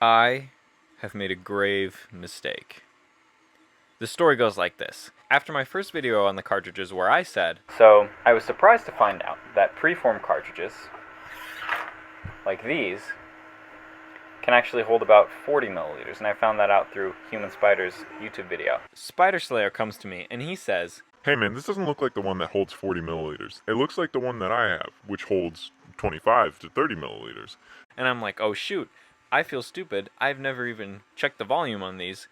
I have made a grave mistake. The story goes like this. After my first video on the cartridges where I said, so I was surprised to find out that preform cartridges, like these, can actually hold about 40 milliliters, and I found that out through Human Spider's YouTube video. Spider Slayer comes to me and he says, "Hey man, this doesn't look like the one that holds 40 milliliters. It looks like the one that I have, which holds 25 to 30 milliliters. And I'm like, oh shoot, I feel stupid. I've never even checked the volume on these.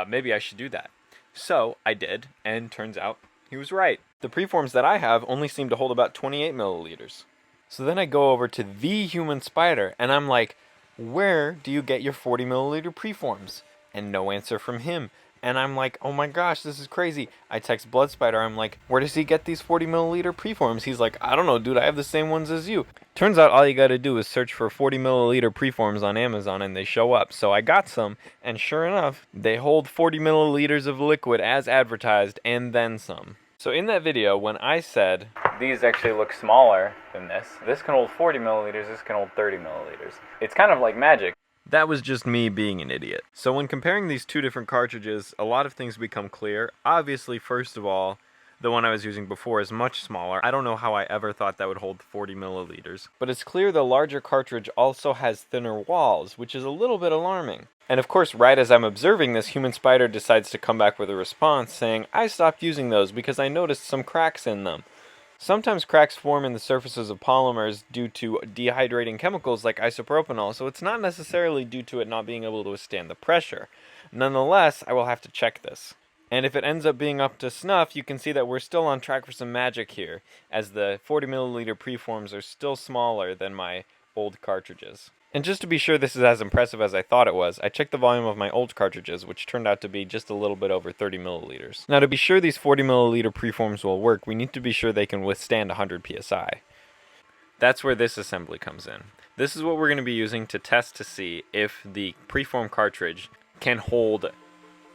Maybe I should do that. So I did, and turns out he was right. The preforms that I have only seem to hold about 28 milliliters. So then I go over to the Human Spider, and I'm like, where do you get your 40 milliliter preforms? And no answer from him. And I'm like, oh my gosh, this is crazy. I text Blood Spider, I'm like, where does he get these 40 milliliter preforms? He's like, I don't know, dude, I have the same ones as you. Turns out all you gotta do is search for 40 milliliter preforms on Amazon and they show up. So I got some, and sure enough, they hold 40 milliliters of liquid as advertised, and then some. So in that video, when I said, these actually look smaller than this can hold 40 milliliters, this can hold 30 milliliters. It's kind of like magic. That was just me being an idiot. So when comparing these two different cartridges, a lot of things become clear. Obviously, first of all, the one I was using before is much smaller. I don't know how I ever thought that would hold 40 milliliters. But it's clear the larger cartridge also has thinner walls, which is a little bit alarming. And of course, right as I'm observing this, Human Spider decides to come back with a response saying, I stopped using those because I noticed some cracks in them. Sometimes cracks form in the surfaces of polymers due to dehydrating chemicals like isopropanol, so it's not necessarily due to it not being able to withstand the pressure. Nonetheless, I will have to check this. And if it ends up being up to snuff, you can see that we're still on track for some magic here, as the 40 milliliter preforms are still smaller than my old cartridges. And just to be sure this is as impressive as I thought it was, I checked the volume of my old cartridges, which turned out to be just a little bit over 30 milliliters. Now to be sure these 40 milliliter preforms will work, we need to be sure they can withstand 100 psi. That's where this assembly comes in. This is what we're going to be using to test to see if the preform cartridge can hold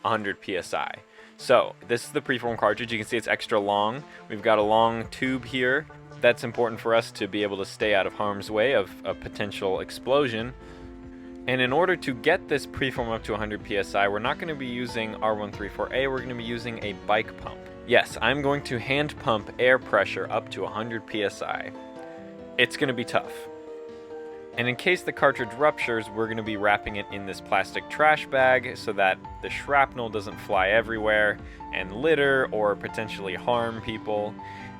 100 psi. So this is the preform cartridge. You can see it's extra long. We've got a long tube here. That's important for us to be able to stay out of harm's way of a potential explosion. And in order to get this preform up to 100 psi, we're not going to be using R134A, we're going to be using a bike pump. Yes, I'm going to hand pump air pressure up to 100 psi. It's going to be tough. And in case the cartridge ruptures, we're going to be wrapping it in this plastic trash bag so that the shrapnel doesn't fly everywhere and litter or potentially harm people.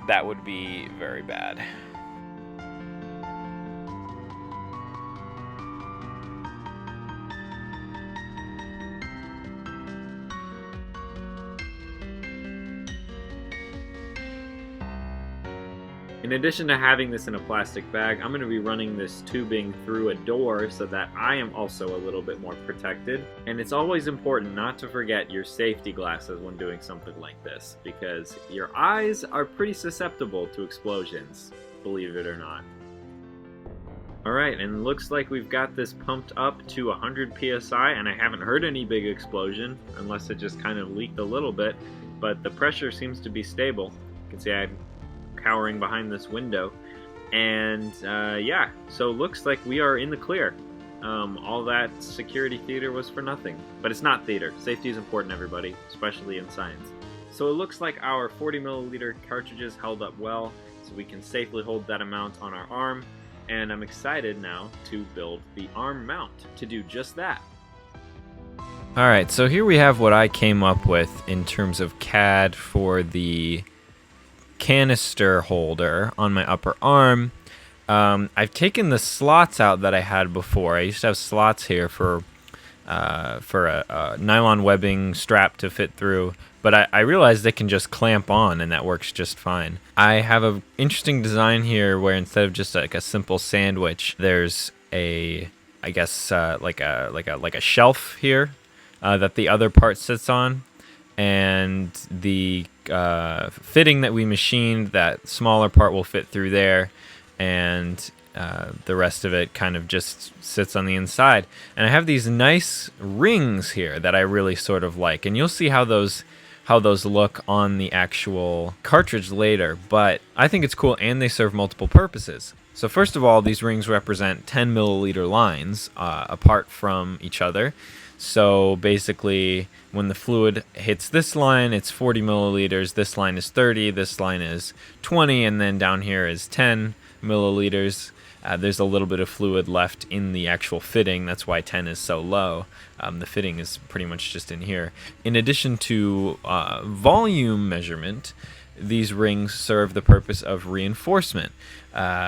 That would be very bad. In addition to having this in a plastic bag, I'm going to be running this tubing through a door so that I am also a little bit more protected. And it's always important not to forget your safety glasses when doing something like this, because your eyes are pretty susceptible to explosions, believe it or not. Alright, and it looks like we've got this pumped up to 100 psi, and I haven't heard any big explosion, unless it just kind of leaked a little bit, but the pressure seems to be stable. You can see I'm cowering behind this window, and yeah, so looks like we are in the clear. All that security theater was for nothing, but it's not theater. Safety is important, everybody, especially in science. So it looks like our 40 milliliter cartridges held up well, so we can safely hold that amount on our arm, and I'm excited now to build the arm mount to do just that. Alright, so here we have what I came up with in terms of CAD for the canister holder on my upper arm. I've taken the slots out that I had before. I used to have slots here for a nylon webbing strap to fit through, but I realized they can just clamp on, and that works just fine. I have an interesting design here where instead of just like a simple sandwich, there's a, I guess like a shelf here that the other part sits on, and the fitting that we machined, that smaller part will fit through there, and the rest of it kind of just sits on the inside. And I have these nice rings here that I really sort of like, and you'll see how those look on the actual cartridge later, but I think it's cool, and they serve multiple purposes. So first of all, these rings represent 10 milliliter lines apart from each other. So basically, when the fluid hits this line, it's 40 milliliters, this line is 30, this line is 20, and then down here is 10 milliliters. There's a little bit of fluid left in the actual fitting. That's why 10 is so low. The fitting is pretty much just in here. In addition to volume measurement, these rings serve the purpose of reinforcement.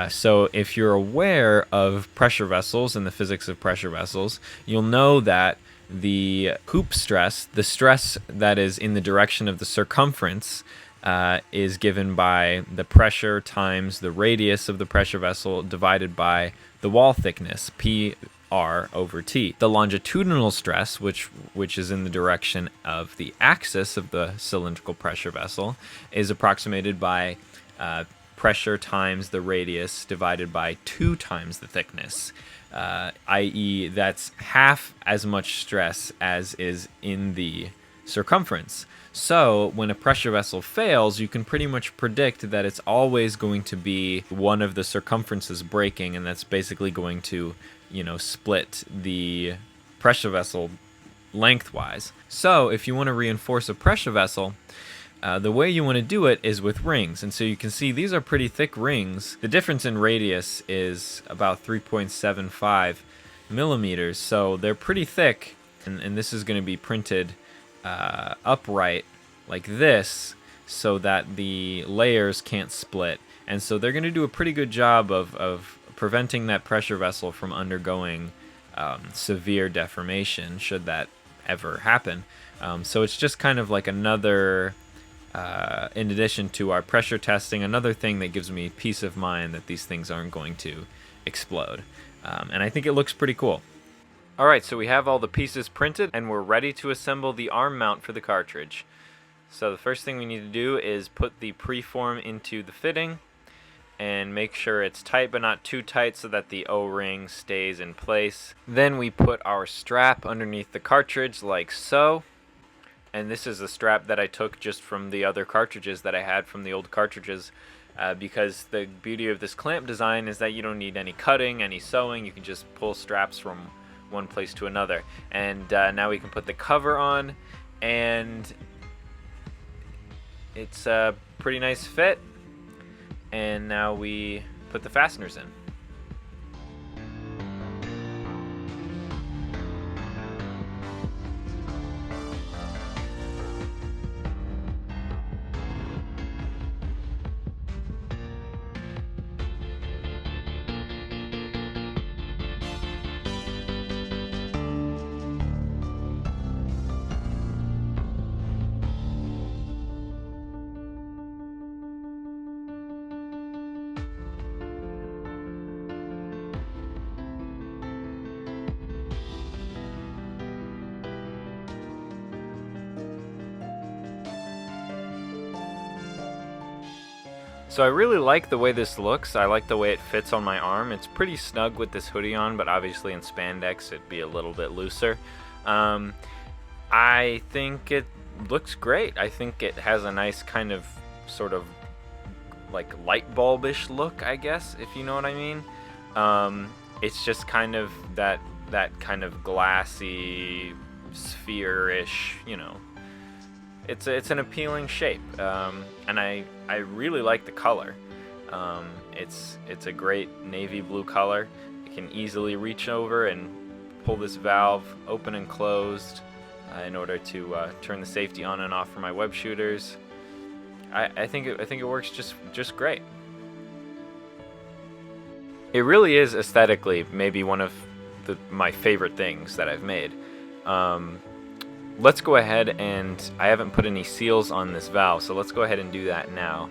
So if you're aware of pressure vessels and the physics of pressure vessels, you'll know that the hoop stress, the stress that is in the direction of the circumference, is given by the pressure times the radius of the pressure vessel divided by the wall thickness, PR over T. The longitudinal stress, which is in the direction of the axis of the cylindrical pressure vessel, is approximated by pressure times the radius divided by 2 times the thickness, i.e. that's half as much stress as is in the circumference. So when a pressure vessel fails, you can pretty much predict that it's always going to be one of the circumferences breaking, and that's basically going to, split the pressure vessel lengthwise. So if you want to reinforce a pressure vessel, the way you want to do it is with rings. And so you can see these are pretty thick rings. The difference in radius is about 3.75 millimeters, so they're pretty thick. And this is going to be printed upright like this so that the layers can't split. And so they're going to do a pretty good job of preventing that pressure vessel from undergoing severe deformation should that ever happen. So it's just kind of like another, in addition to our pressure testing, another thing that gives me peace of mind that these things aren't going to explode. And I think it looks pretty cool. Alright, so we have all the pieces printed and we're ready to assemble the arm mount for the cartridge. So the first thing we need to do is put the preform into the fitting and make sure it's tight but not too tight so that the O-ring stays in place. Then we put our strap underneath the cartridge like so. And this is a strap that I took just from the other cartridges that I had from the old cartridges, because the beauty of this clamp design is that you don't need any cutting, any sewing. You can just pull straps from one place to another. And now we can put the cover on, and it's a pretty nice fit. And now we put the fasteners in. So I really like the way this looks. I like the way it fits on my arm. It's pretty snug with this hoodie on, but obviously in spandex it'd be a little bit looser. I think it looks great. I think it has a nice kind of sort of like light bulbish look, I guess, if you know what I mean. It's just kind of that kind of glassy, sphere-ish, It's an appealing shape, and I really like the color. It's a great navy blue color. I can easily reach over and pull this valve open and closed in order to turn the safety on and off for my web shooters. I think it works just great. It really is aesthetically maybe one of my favorite things that I've made. Let's go ahead, and I haven't put any seals on this valve, so let's go ahead and do that now.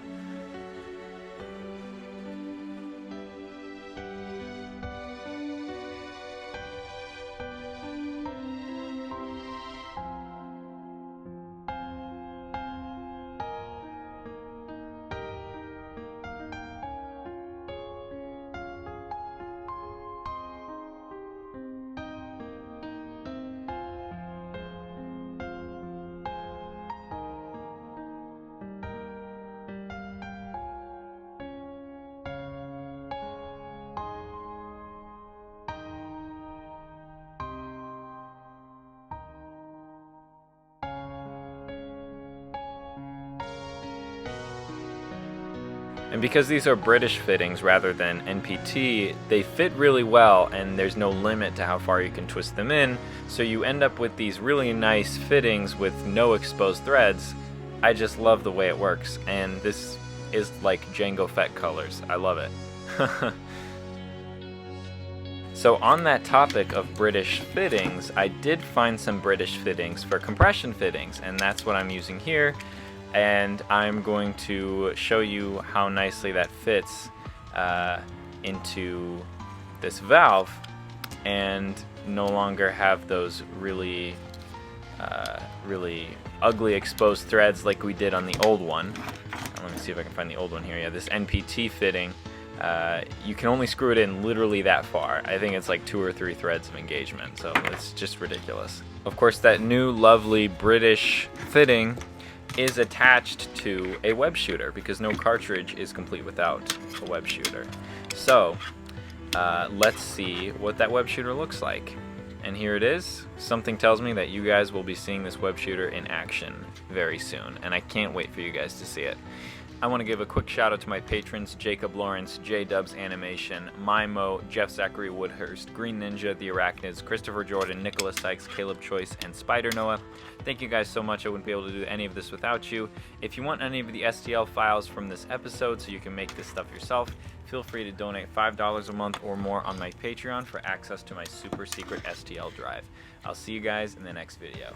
And because these are British fittings rather than NPT, they fit really well and there's no limit to how far you can twist them in, so you end up with these really nice fittings with no exposed threads. I just love the way it works, and this is like Django Fett colors. I love it. So on that topic of British fittings, I did find some British fittings for compression fittings, and that's what I'm using here. And I'm going to show you how nicely that fits into this valve and no longer have those really ugly exposed threads like we did on the old one. Let me see if I can find the old one here. Yeah, this NPT fitting, you can only screw it in literally that far. I think it's like 2 or 3 threads of engagement, so it's just ridiculous. Of course, that new lovely British fitting is attached to a web shooter because no cartridge is complete without a web shooter. So let's see what that web shooter looks like. And here it is. Something tells me that you guys will be seeing this web shooter in action very soon, and I can't wait for you guys to see it. I want to give a quick shout out to my patrons: Jacob Lawrence, J Dubs Animation, Mimo, Jeff Zachary Woodhurst, Green Ninja, The Arachnids, Christopher Jordan, Nicholas Sykes, Caleb Choice, and Spider Noah. Thank you guys so much. I wouldn't be able to do any of this without you. If you want any of the STL files from this episode so you can make this stuff yourself, feel free to donate $5 a month or more on my Patreon for access to my super secret STL drive. I'll see you guys in the next video.